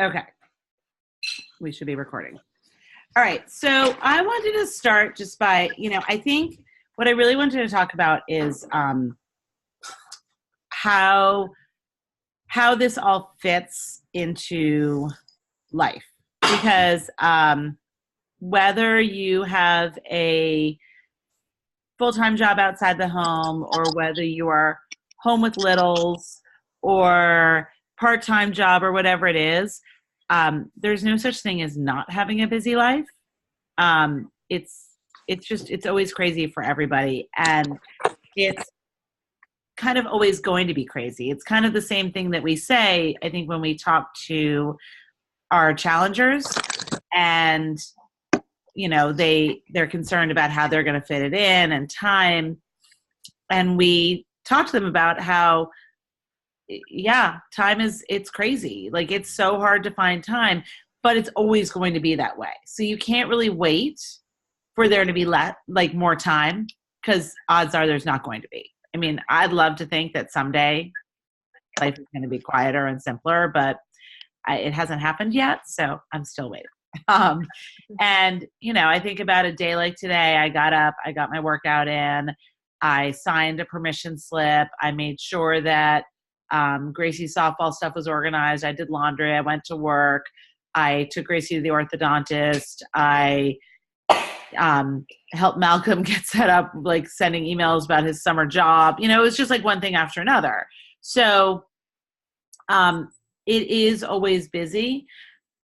Okay, we should be recording. All right, so I wanted to start just by, I think what I really wanted to talk about is how this all fits into life, because whether you have a full-time job outside the home or whether you are home with littles or part-time job or whatever it is, there's no such thing as not having a busy life. It's always crazy for everybody, and it's kind of always going to be crazy. It's kind of the same thing that we say, I think, when we talk to our challengers, and they're concerned about how they're going to fit it in and time, and we talk to them about how time it's crazy. Like, it's so hard to find time, but it's always going to be that way. So you can't really wait for there to be more time, because odds are there's not going to be. I mean, I'd love to think that someday life is going to be quieter and simpler, but it hasn't happened yet, so I'm still waiting. And I think about a day like today. I got up, I got my workout in, I signed a permission slip, I made sure that Gracie's softball stuff was organized, I did laundry, I went to work, I took Gracie to the orthodontist, I helped Malcolm get set up, like sending emails about his summer job. It was just like one thing after another. So it is always busy.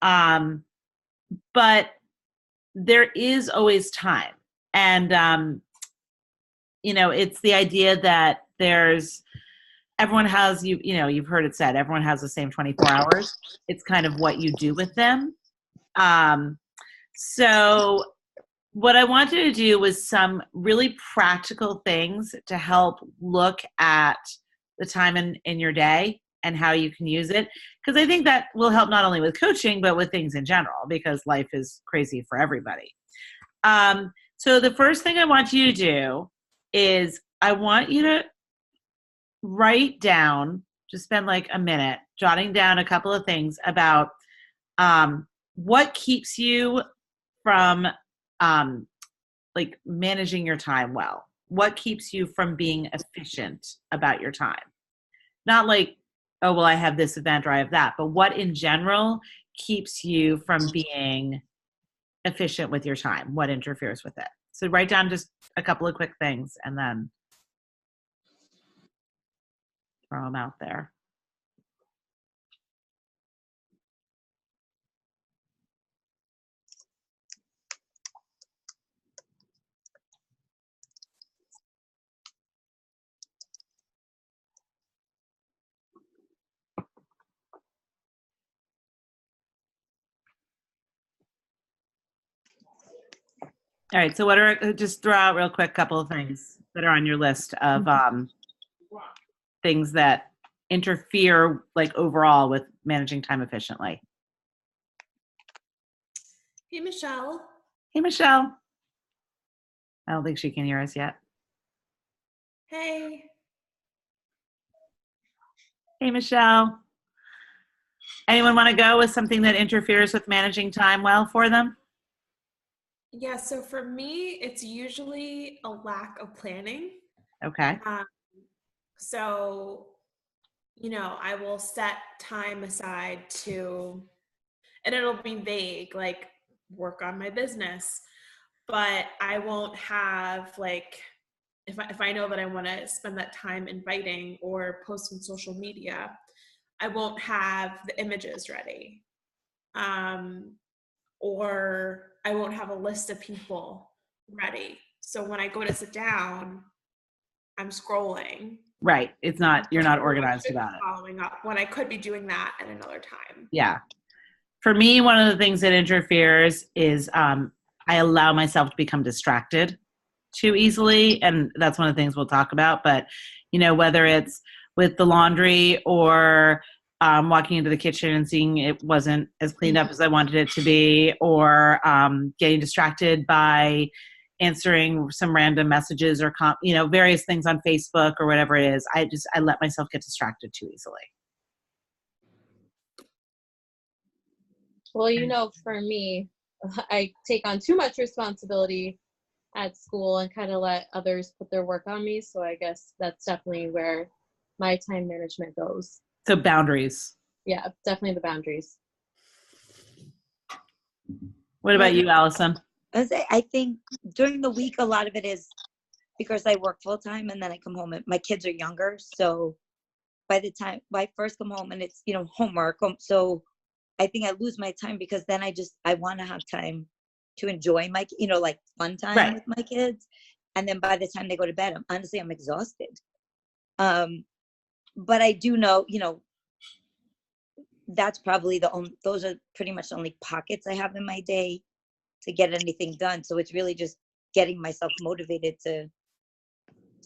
But there is always time. And, it's the idea that everyone has, you've heard it said, everyone has the same 24 hours. It's kind of what you do with them. So what I wanted to do was some really practical things to help look at the time in your day and how you can use it. Because I think that will help not only with coaching, but with things in general, because life is crazy for everybody. So the first thing I want you to do is I want you to write down, just spend like a minute jotting down a couple of things about what keeps you from managing your time well. What keeps you from being efficient about your time? Not like, oh, well, I have this event or I have that, but what in general keeps you from being efficient with your time? What interferes with it? So write down just a couple of quick things and then throw them out there. All right, so just throw out real quick couple of things that are on your list of things that interfere overall with managing time efficiently. Hey, Michelle. Hey, Michelle. I don't think she can hear us yet. Hey. Hey, Michelle. Anyone want to go with something that interferes with managing time well for them? Yeah, so for me, it's usually a lack of planning. Okay. So, I will set time aside and it'll be vague, like work on my business, but I won't have if I know that I want to spend that time inviting or post on social media, I won't have the images ready. Or I won't have a list of people ready. So when I go to sit down, I'm scrolling. Right. You're not organized about it. Following up when I could be doing that at another time. Yeah. For me, one of the things that interferes is I allow myself to become distracted too easily. And that's one of the things we'll talk about. But, whether it's with the laundry or walking into the kitchen and seeing it wasn't as cleaned up as I wanted it to be, or getting distracted by answering some random messages or various things on Facebook or whatever it is. I let myself get distracted too easily. Well, for me, I take on too much responsibility at school and kind of let others put their work on me. So I guess that's definitely where my time management goes. So boundaries. Yeah, definitely the boundaries. What about you, Allison? I think during the week, a lot of it is because I work full time and then I come home and my kids are younger. So by the time I first come home and it's, homework. So I think I lose my time because then I want to have time to enjoy my, like fun time with my kids. And then by the time they go to bed, I'm exhausted. But I do know, that's probably those are pretty much the only pockets I have in my day to get anything done. So it's really just getting myself motivated to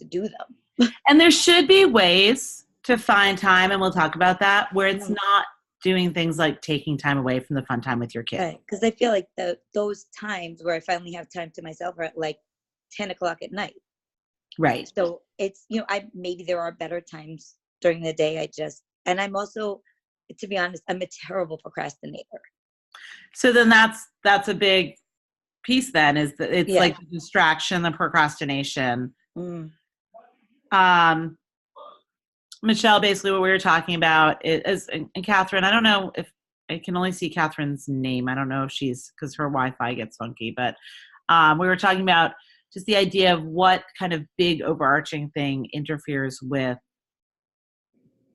do them. And there should be ways to find time, and we'll talk about that, where it's not doing things like taking time away from the fun time with your kids. Right, because I feel like those times where I finally have time to myself are at like 10 o'clock at night. Right. So it's, maybe there are better times during the day. And I'm also, to be honest, I'm a terrible procrastinator. So then that's a big piece then, is that it's like the distraction, the procrastination. Michelle, basically what we were talking about is, and Catherine, I don't know if I can only see Catherine's name. I don't know if because her Wi-Fi gets funky, but we were talking about just the idea of what kind of big overarching thing interferes with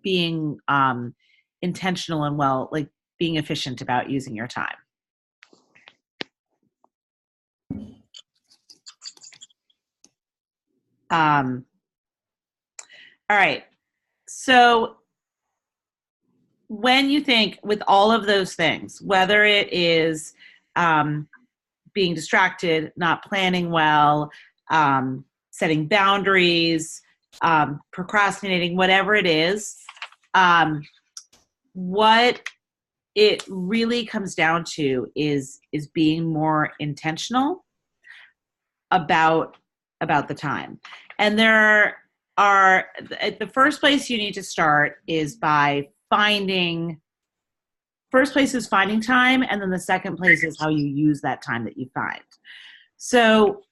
being intentional and like being efficient about using your time. All right. So when you think with all of those things, whether it is being distracted, not planning well, setting boundaries, procrastinating, whatever it is, what it really comes down to is being more intentional about the time. And there are, the first place you need to start is by finding time, and then the second place is how you use that time that you find. So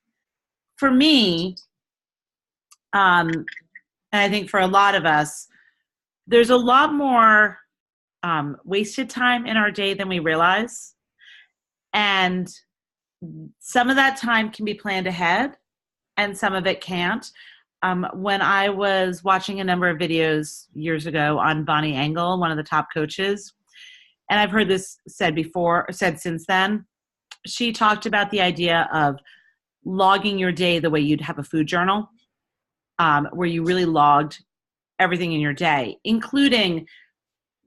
for me, and I think for a lot of us, there's a lot more wasted time in our day than we realize. And some of that time can be planned ahead and some of it can't. When I was watching a number of videos years ago on Bonnie Engel, one of the top coaches, and I've heard this said since then, she talked about the idea of logging your day the way you'd have a food journal, where you really logged everything in your day, including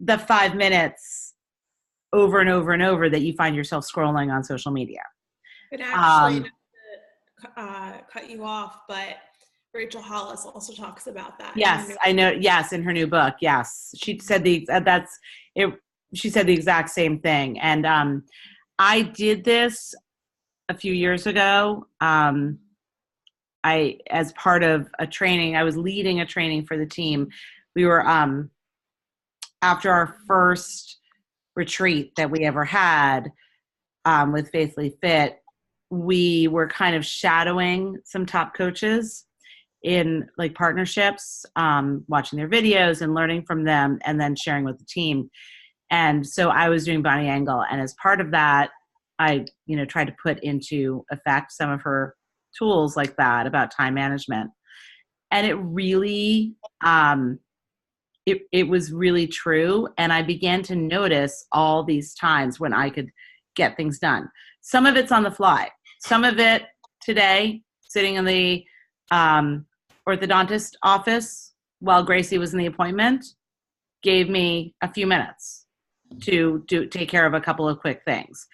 the 5 minutes over and over and over that you find yourself scrolling on social media. It actually, cut you off, but Rachel Hollis also talks about that. Yes, I know. Yes, in her new book. Yes, she said she said the exact same thing. And I did this a few years ago. As part of a training, I was leading a training for the team. We were after our first retreat that we ever had with Faithfully Fit, we were kind of shadowing some top coaches in like partnerships, watching their videos and learning from them and then sharing with the team. And so I was doing Bonnie Engel, and as part of that, I tried to put into effect some of her tools like that about time management. And it really it was really true. And I began to notice all these times when I could get things done. Some of it's on the fly. Some of it today, sitting in the orthodontist office while Gracie was in the appointment, gave me a few minutes to take care of a couple of quick things.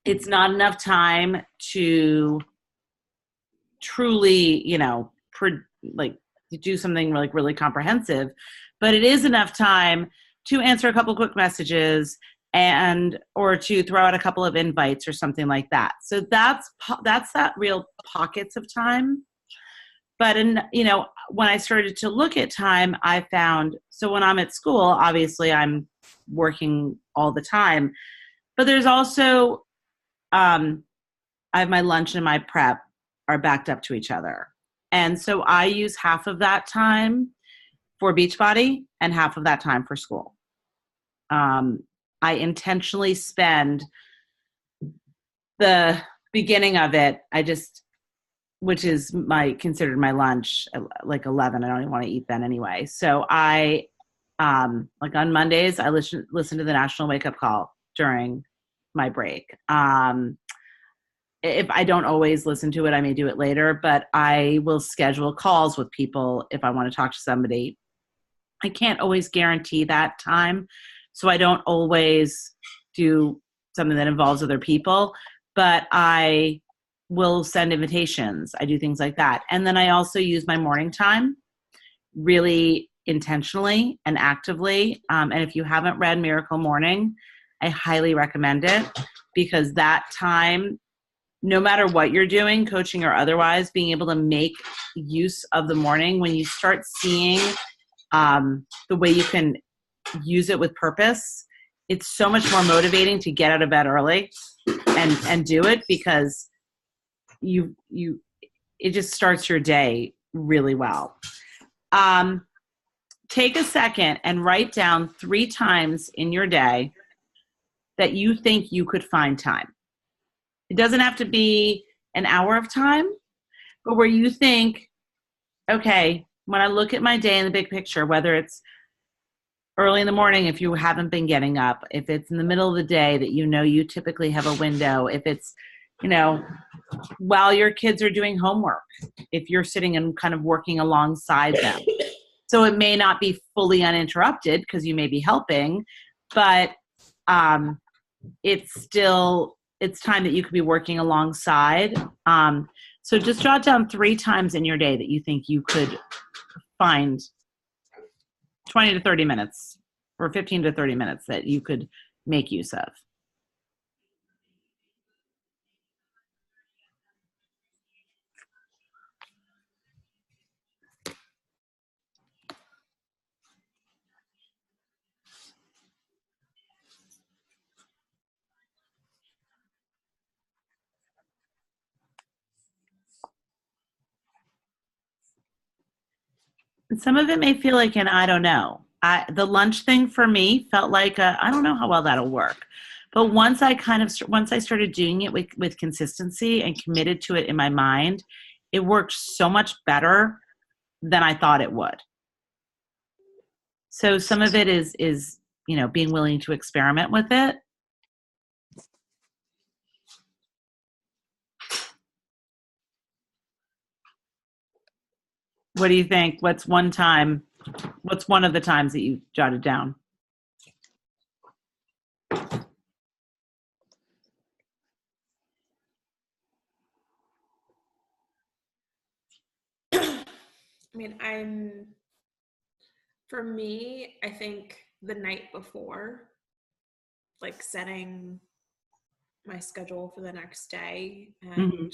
It's not enough time to truly, to do something like really comprehensive, but it is enough time to answer a couple of quick messages or to throw out a couple of invites or something like that. So that's that real pockets of time. But when I started to look at time, I found, so when I'm at school, obviously I'm working all the time. But there's also, I have my lunch and my prep are backed up to each other. And so I use half of that time for Beachbody and half of that time for school. I intentionally spend the beginning of it, which is considered my lunch, like 11. I don't even want to eat then anyway. So I, like on Mondays, I listen to the National Wake Up Call during my break. If I don't always listen to it, I may do it later, but I will schedule calls with people if I want to talk to somebody. I can't always guarantee that time, so I don't always do something that involves other people, but I will send invitations. I do things like that. And then I also use my morning time really intentionally and actively. And if you haven't read Miracle Morning, I highly recommend it, because that time, no matter what you're doing, coaching or otherwise, being able to make use of the morning, when you start seeing the way you can use it with purpose, it's so much more motivating to get out of bed early and do it, because it just starts your day really well. Take a second and write down 3 times in your day that you think you could find time. It doesn't have to be an hour of time, but where you think, okay, when I look at my day in the big picture, whether it's early in the morning if you haven't been getting up, if it's in the middle of the day that you typically have a window, if it's, while your kids are doing homework, if you're sitting and kind of working alongside them. So it may not be fully uninterrupted because you may be helping, but it's time that you could be working alongside. So just jot down 3 times in your day that you think you could find 20 to 30 minutes or 15 to 30 minutes that you could make use of. And some of it may feel like an I don't know. The lunch thing for me felt like I don't know how well that'll work. But once I started doing it with consistency and committed to it in my mind, it worked so much better than I thought it would. So some of it is being willing to experiment with it. What do you think? What's one of the times that you jotted down? For me, I think the night before, like setting my schedule for the next day. And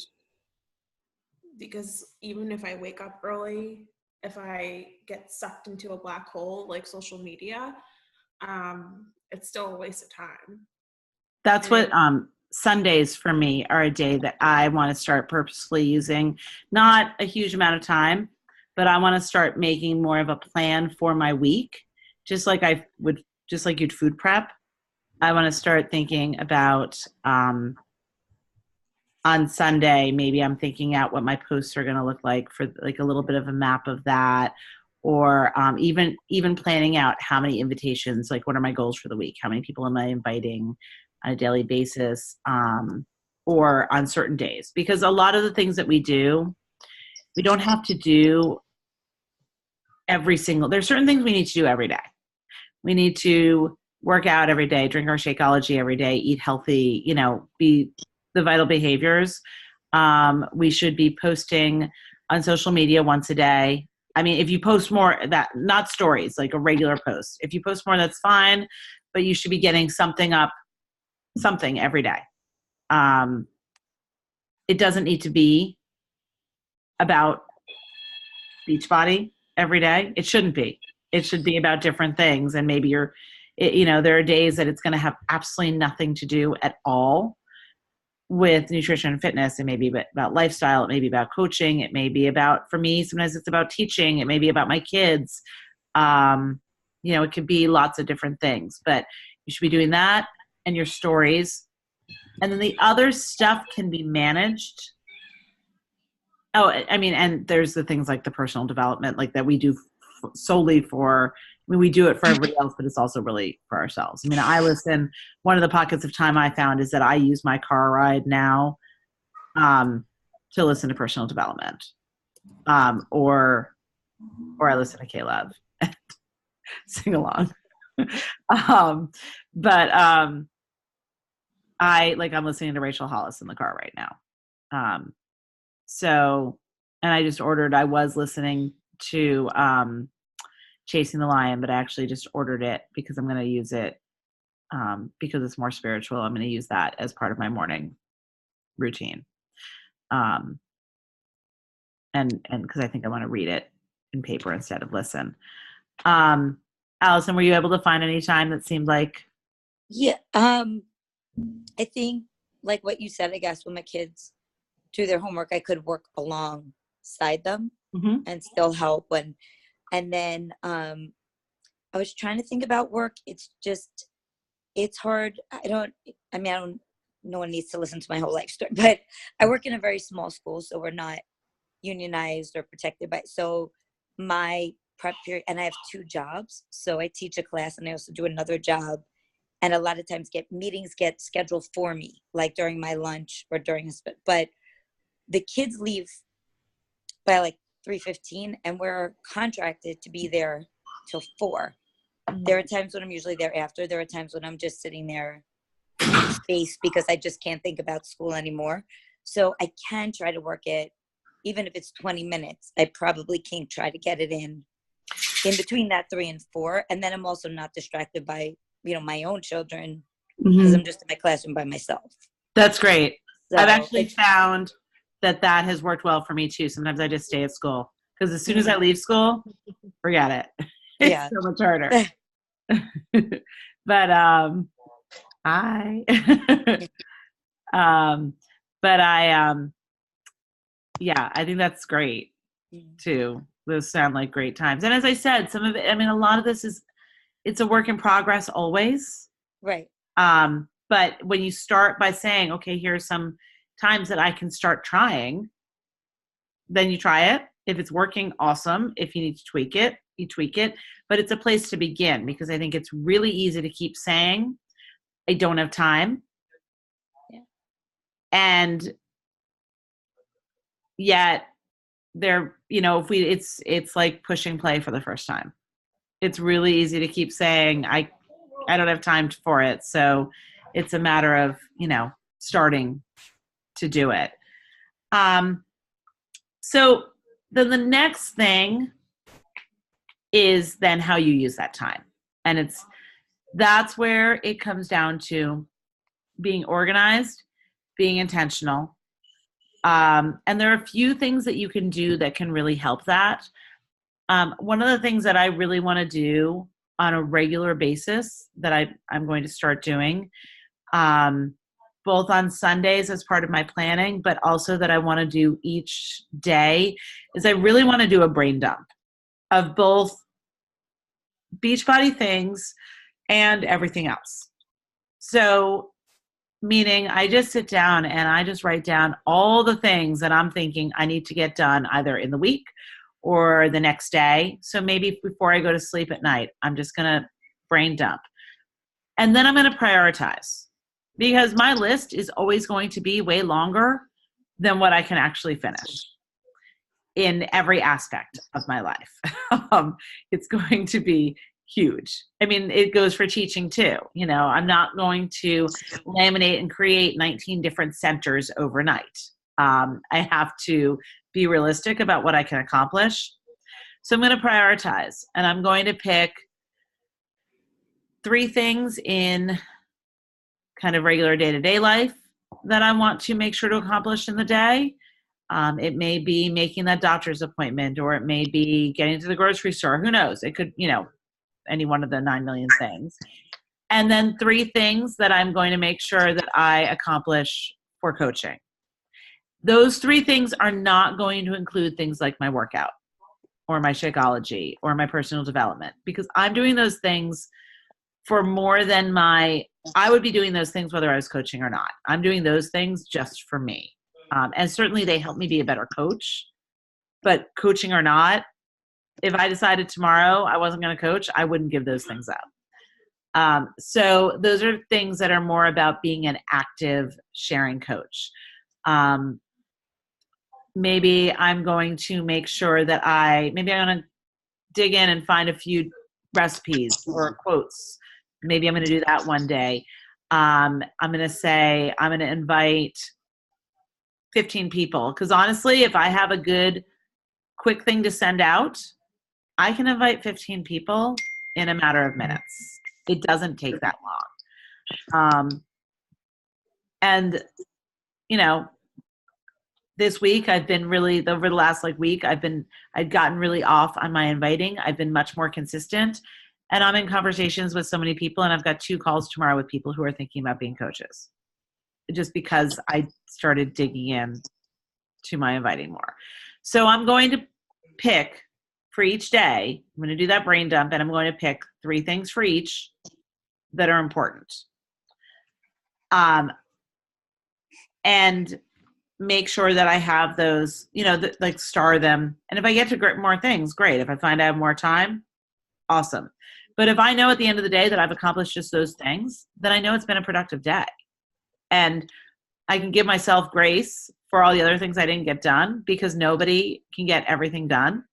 because even if I wake up early, if I get sucked into a black hole like social media, it's still a waste of time. That's what Sundays for me are a day that I want to start purposefully using, not a huge amount of time, but I want to start making more of a plan for my week, just like you'd food prep. I want to start thinking about on Sunday, maybe I'm thinking out what my posts are going to look like for like a little bit of a map of that, or even planning out how many invitations, like what are my goals for the week? How many people am I inviting on a daily basis, or on certain days? Because a lot of the things that we do, we don't have to do there's certain things we need to do every day. We need to work out every day, drink our Shakeology every day, eat healthy, be the vital behaviors. We should be posting on social media once a day. I mean, if you post more, not stories, like a regular post. If you post more, that's fine, but you should be getting something every day. It doesn't need to be about Beachbody every day. It shouldn't be. It should be about different things. And maybe you're There are days that it's going to have absolutely nothing to do at all with nutrition and fitness. It may be about lifestyle. It may be about coaching. It may be about, for me, sometimes it's about teaching. It may be about my kids. It could be lots of different things, but you should be doing that and your stories. And then the other stuff can be managed. And there's the things like the personal development, like that we do solely for, we do it for everybody else, but it's also really for ourselves. I listen, one of the pockets of time I found is that I use my car ride now to listen to personal development. Or I listen to Caleb and sing along. I'm listening to Rachel Hollis in the car right now. And I was listening to Chasing the Lion, but I actually just ordered it because I'm going to use it because it's more spiritual. I'm going to use that as part of my morning routine. And because I think I want to read it in paper instead of listen. Allison, were you able to find any time that seemed like? Yeah. I think like what you said, I guess when my kids do their homework, I could work alongside them and still help. And then I was trying to think about work. It's hard. No one needs to listen to my whole life story, but I work in a very small school, so we're not unionized or protected by, so my prep period, and I have 2 jobs. So I teach a class and I also do another job. And a lot of times meetings get scheduled for me, like during my lunch or but the kids leave by like 3:15 and we're contracted to be there till 4. There are times when I'm usually there after. There are times when I'm just sitting there in space because I just can't think about school anymore. So I can try to work it, even if it's 20 minutes. I probably can try to get it in between that 3 and 4. And then I'm also not distracted by, my own children because I'm just in my classroom by myself. That's great. So I've actually found that has worked well for me too. Sometimes I just stay at school because as soon as I leave school, forget it. It's so much harder. But I think that's great too. Those sound like great times. And as I said, some of it, a lot of this it's a work in progress always. Right. But when you start by saying, okay, here's some times that I can start trying, then you try it. If it's working, awesome. If you need to tweak it, you tweak it. But it's a place to begin because I think it's really easy to keep saying, I don't have time. Yeah. And yet it's like pushing play for the first time. It's really easy to keep saying, I don't have time for it. So it's a matter of, starting to do it. So then the next thing is then how you use that time. And that's where it comes down to being organized, being intentional. And there are a few things that you can do that can really help that. One of the things that I really want to do on a regular basis that I'm going to start doing, both on Sundays as part of my planning, but also that I want to do each day, is I really want to do a brain dump of both Beachbody things and everything else. So meaning I just sit down and I just write down all the things that I'm thinking I need to get done either in the week or the next day. So maybe before I go to sleep at night, I'm just going to brain dump. And then I'm going to prioritize because my list is always going to be way longer than what I can actually finish in every aspect of my life. It's going to be huge. It goes for teaching too. I'm not going to laminate and create 19 different centers overnight. I have to be realistic about what I can accomplish. So I'm going to prioritize and I'm going to pick 3 things in kind of regular day-to-day life that I want to make sure to accomplish in the day. It may be making that doctor's appointment, or it may be getting to the grocery store. Who knows? It could, any one of the 9 million things. And then 3 things that I'm going to make sure that I accomplish for coaching. Those 3 things are not going to include things like my workout or my Shakeology or my personal development, because I'm doing those things for more than I would be doing those things whether I was coaching or not. I'm doing those things just for me. And certainly they help me be a better coach, but coaching or not, if I decided tomorrow I wasn't going to coach, I wouldn't give those things up. So those are things that are more about being an active sharing coach. Maybe I'm going to make sure that I'm going to dig in and find a few recipes or quotes. Maybe I'm going to do that one day. I'm going to say I'm going to invite 15 people, because honestly, if I have a good, quick thing to send out, I can invite 15 people in a matter of minutes. It doesn't take that long. And, this week I've been really, over the last week, I'd gotten really off on my inviting. I've been much more consistent, and I'm in conversations with so many people, and I've got 2 calls tomorrow with people who are thinking about being coaches, just because I started digging in to my inviting more. So I'm going to pick for each day, I'm going to do that brain dump, and I'm going to pick 3 things for each that are important. And make sure that I have those, star them. And if I get to more things, great. If I find I have more time, awesome. But if I know at the end of the day that I've accomplished just those things, then I know it's been a productive day. And I can give myself grace for all the other things I didn't get done, because nobody can get everything done.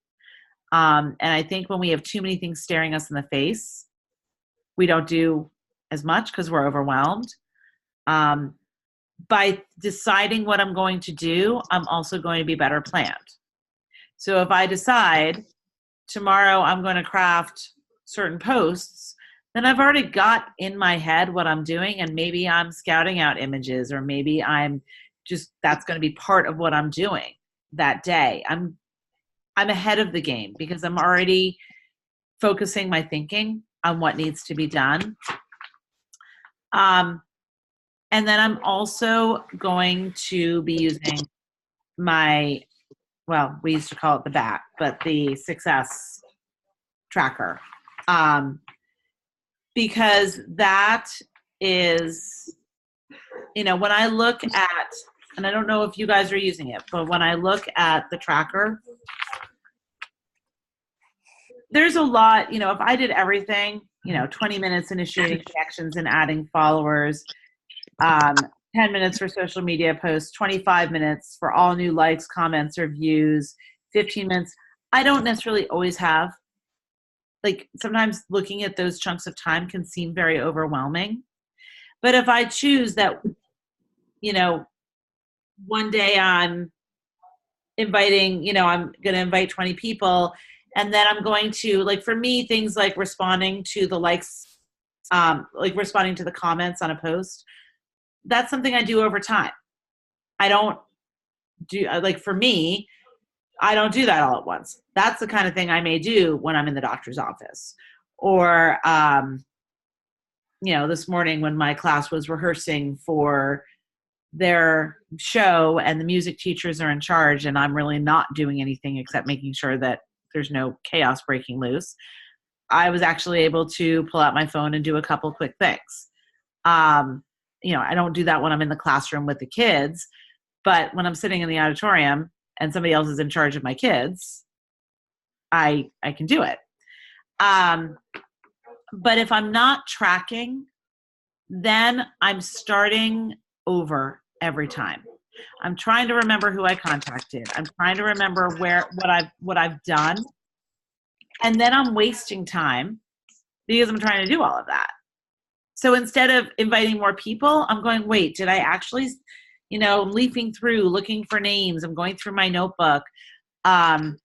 And I think when we have too many things staring us in the face, we don't do as much because we're overwhelmed. By deciding what I'm going to do, I'm also going to be better planned. So if I decide tomorrow I'm going to craft certain posts, then I've already got in my head what I'm doing, and maybe I'm scouting out images, or maybe that's going to be part of what I'm doing that day. I'm ahead of the game because I'm already focusing my thinking on what needs to be done. And then I'm also going to be using we used to call it the BAT, but the success tracker. Because that is, when I look at, and I don't know if you guys are using it, but when I look at the tracker, there's a lot, if I did everything, 20 minutes initiating connections and adding followers, 10 minutes for social media posts, 25 minutes for all new likes, comments, or views, 15 minutes. I don't necessarily always have, sometimes looking at those chunks of time can seem very overwhelming. But if I choose that, one day I'm inviting, I'm going to invite 20 people, and then I'm going to, for me, things like responding to the likes, responding to the comments on a post, that's something I do over time. I don't do, for me, I don't do that all at once. That's the kind of thing I may do when I'm in the doctor's office. Or, this morning when my class was rehearsing for their show and the music teachers are in charge and I'm really not doing anything except making sure that there's no chaos breaking loose, I was actually able to pull out my phone and do a couple quick things. I don't do that when I'm in the classroom with the kids, but when I'm sitting in the auditorium and somebody else is in charge of my kids, I can do it. But if I'm not tracking, then I'm starting over every time. I'm trying to remember who I contacted. I'm trying to remember what I've done. And then I'm wasting time because I'm trying to do all of that. So instead of inviting more people, I'm going, wait, did I actually, leafing through, looking for names. I'm going through my notebook. When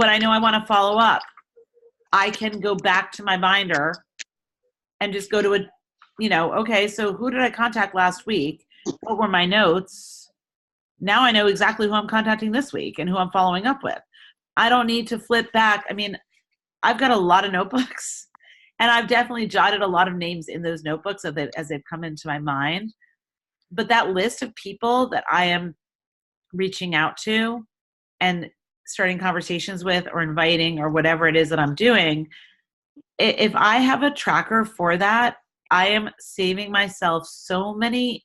I know I want to follow up, I can go back to my binder and just go to okay, so who did I contact last week? What were my notes? Now I know exactly who I'm contacting this week and who I'm following up with. I don't need to flip back. I mean, I've got a lot of notebooks, and I've definitely jotted a lot of names in those notebooks as they've come into my mind. But that list of people that I am reaching out to and starting conversations with or inviting or whatever it is that I'm doing, if I have a tracker for that, I am saving myself so many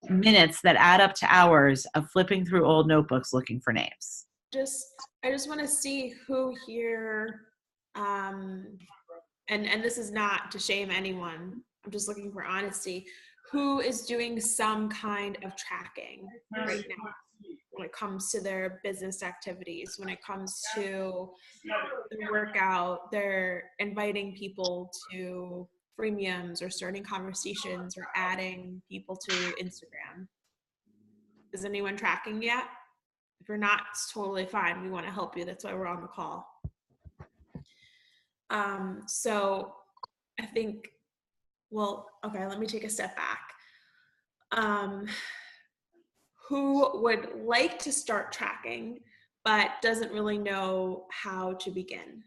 minutes that add up to hours of flipping through old notebooks looking for names. I just want to see who here, and this is not to shame anyone, I'm just looking for honesty, who is doing some kind of tracking right now when it comes to their business activities, when it comes to the workout, they're inviting people to freemiums or starting conversations or adding people to Instagram. Is anyone tracking yet? If you're not, it's totally fine. We want to help you. That's why we're on the call. So I think, well, okay, let me take a step back. Who would like to start tracking, but doesn't really know how to begin?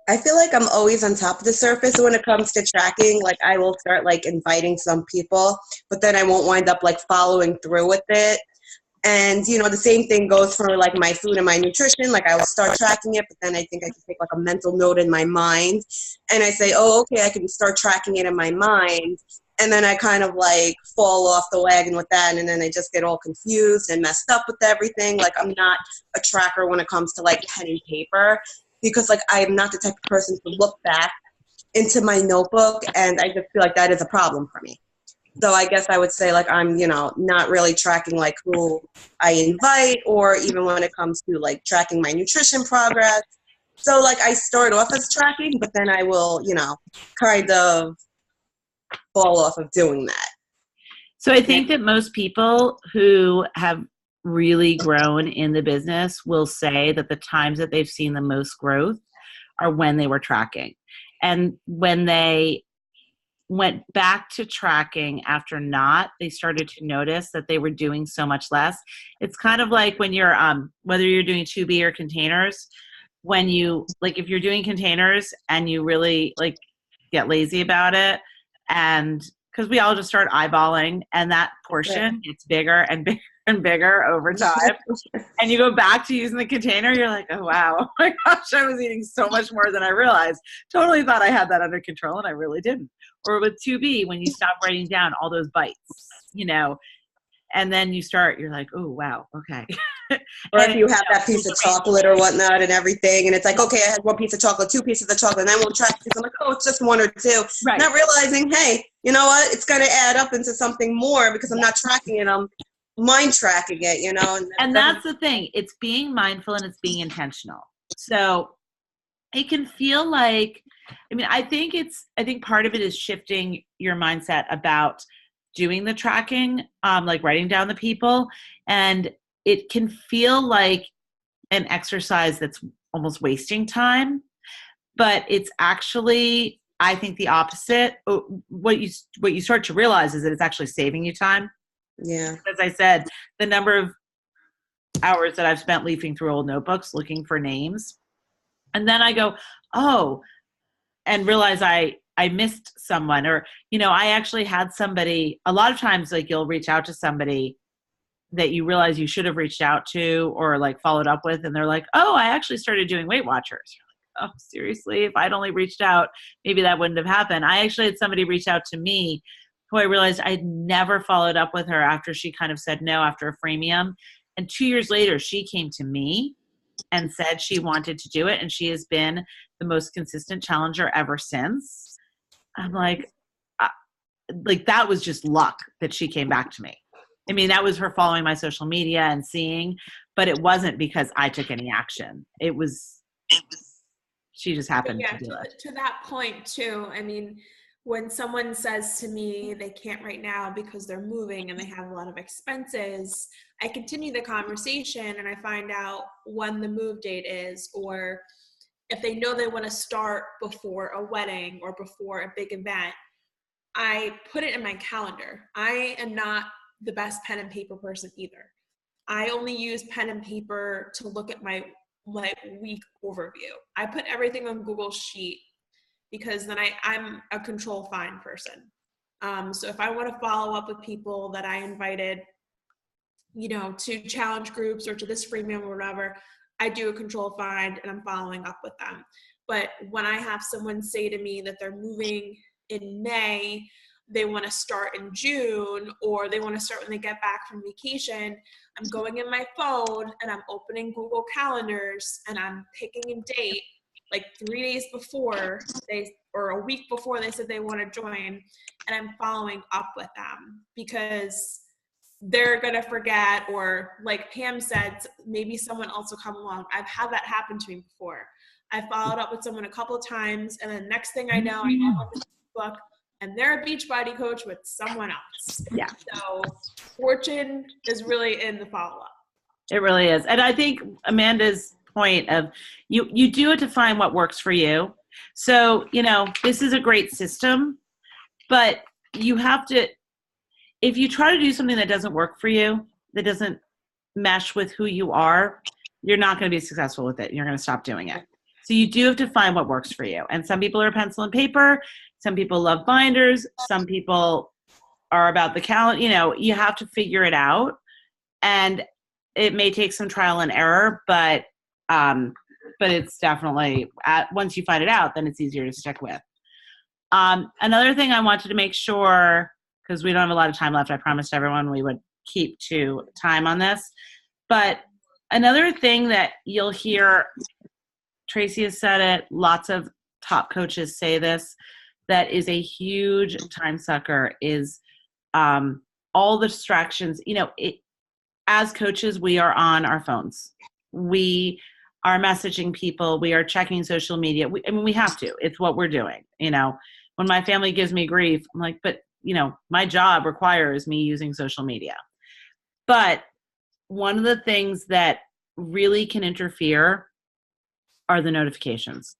I feel like I'm always on top of the surface when it comes to tracking. Like I will start like inviting some people, but then I won't wind up like following through with it. And, you know, the same thing goes for like my food and my nutrition. Like I will start tracking it, but then I think I can take like a mental note in my mind. And I say, oh, okay, I can start tracking it in my mind. And then I kind of like fall off the wagon with that. And then I just get all confused and messed up with everything. Like I'm not a tracker when it comes to like pen and paper, because like I am not the type of person to look back into my notebook. And I just feel like that is a problem for me. So I guess I would say like I'm, you know, not really tracking like who I invite, or even when it comes to like tracking my nutrition progress. So like I start off as tracking, but then I will, you know, kind of fall off of doing that. So I think that most people who have really grown in the business will say that the times that they've seen the most growth are when they were tracking. And when they went back to tracking after not, they started to notice that they were doing so much less. It's kind of like when you're whether you're doing 2B or containers, when you like if you're doing containers and you really like get lazy about it, and because we all just start eyeballing, and that portion gets bigger and bigger and bigger over time, and you go back to using the container, you're like, oh wow, oh my gosh, I was eating so much more than I realized. Totally thought I had that under control, and I really didn't. Or with 2B, when you stop writing down all those bites, you know, and then you start, you're like, oh wow, okay. Or if you have that piece of chocolate or whatnot and everything, and it's like, okay, I had one piece of chocolate, 2 pieces of chocolate, and I won't track because I'm like, oh, it's just 1 or 2. Right. Not realizing, hey, you know what? It's going to add up into something more because I'm not tracking it. I'm mind tracking it, you know. And that's the thing. It's being mindful and it's being intentional. So it can feel like, I mean, I think part of it is shifting your mindset about doing the tracking, like writing down the people, and it can feel like an exercise that's almost wasting time, but it's actually, I think, the opposite. What you start to realize is that it's actually saving you time. Yeah. As I said, the number of hours that I've spent leafing through old notebooks looking for names, and then I go, oh, and realize I missed someone, or, you know, I actually had somebody. A lot of times, like, you'll reach out to somebody that you realize you should have reached out to or like followed up with, and they're like, oh, I actually started doing Weight Watchers. You're like, oh, seriously? If I'd only reached out, maybe that wouldn't have happened. I actually had somebody reach out to me who I realized I'd never followed up with her after she kind of said no after a freemium. And 2 years later, she came to me and said she wanted to do it, and she has been the most consistent challenger ever since. I'm like that was just luck that she came back to me. I mean, that was her following my social media and seeing, but it wasn't because I took any action. It was she just happened to do it. To that point too, I mean, when someone says to me they can't right now because they're moving and they have a lot of expenses, I continue the conversation and I find out when the move date is, or if they know they want to start before a wedding or before a big event, I put it in my calendar. I am not the best pen and paper person either. I only use pen and paper to look at my my week overview. I put everything on Google Sheet because then I'm a control find person. So if I want to follow up with people that I invited, to challenge groups or to this freemium or whatever, I do a control find and I'm following up with them. But when I have someone say to me that they're moving in May, they want to start in June, or they want to start when they get back from vacation, I'm going in my phone and I'm opening Google Calendars and I'm picking a date like 3 days before or a week before they said they want to join, and I'm following up with them because they're going to forget, or like Pam said, maybe someone else will come along. I've had that happen to me before. I followed up with someone a couple of times, and then next thing I know on the book, and they're a Beachbody coach with someone else. Yeah. So fortune is really in the follow-up. It really is. And I think Amanda's point of you do it to find what works for you. So, this is a great system, but you have to, if you try to do something that doesn't work for you, that doesn't mesh with who you are, you're not going to be successful with it. You're going to stop doing it. So you do have to find what works for you. And some people are pencil and paper. Some people love binders. Some people are about the calendar. You have to figure it out. And it may take some trial and error, but it's definitely, once you find it out, then it's easier to stick with. Another thing I wanted to make sure, because we don't have a lot of time left, I promised everyone we would keep to time on this. But another thing that you'll hear, Tracy has said it, lots of top coaches say this, that is a huge time sucker is all the distractions. As coaches, we are on our phones. We are messaging people. We are checking social media. We have to. It's what we're doing. When my family gives me grief, I'm like, but my job requires me using social media. But one of the things that really can interfere are the notifications.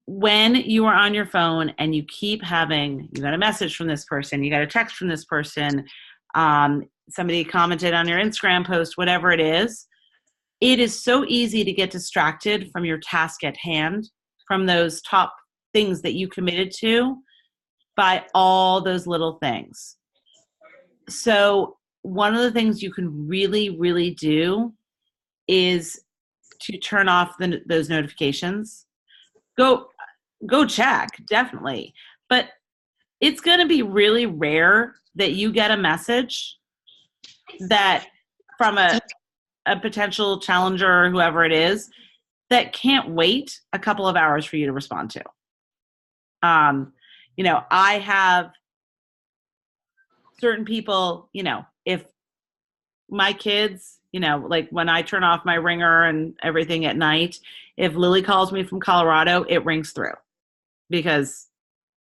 When you are on your phone and you keep having, you got a message from this person, you got a text from this person, somebody commented on your Instagram post, whatever it is so easy to get distracted from your task at hand, from those top things that you committed to, by all those little things. So one of the things you can really, really do is to turn off those notifications. Go check, definitely. But it's going to be really rare that you get a message that from a potential challenger or whoever it is that can't wait a couple of hours for you to respond to. I have certain people, if my kids, like when I turn off my ringer and everything at night, if Lily calls me from Colorado, it rings through because,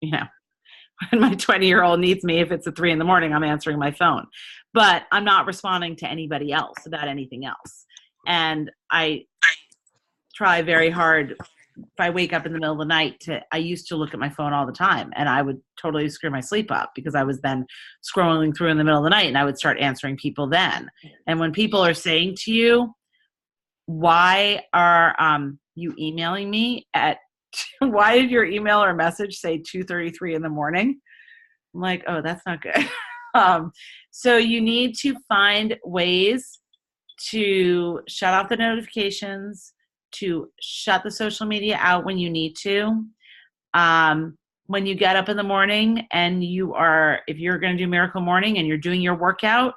when my 20-year-old needs me, if it's at 3 a.m, I'm answering my phone, but I'm not responding to anybody else about anything else. And I try very hard. If I wake up in the middle of the night, I used to look at my phone all the time, and I would totally screw my sleep up because I was then scrolling through in the middle of the night, and I would start answering people then. And when people are saying to you, why are you emailing me why did your email or message say 2:33 in the morning? I'm like, oh, that's not good. So you need to find ways to shut off the notifications, to shut the social media out when you need to. When you get up in the morning and if you're going to do Miracle Morning and you're doing your workout,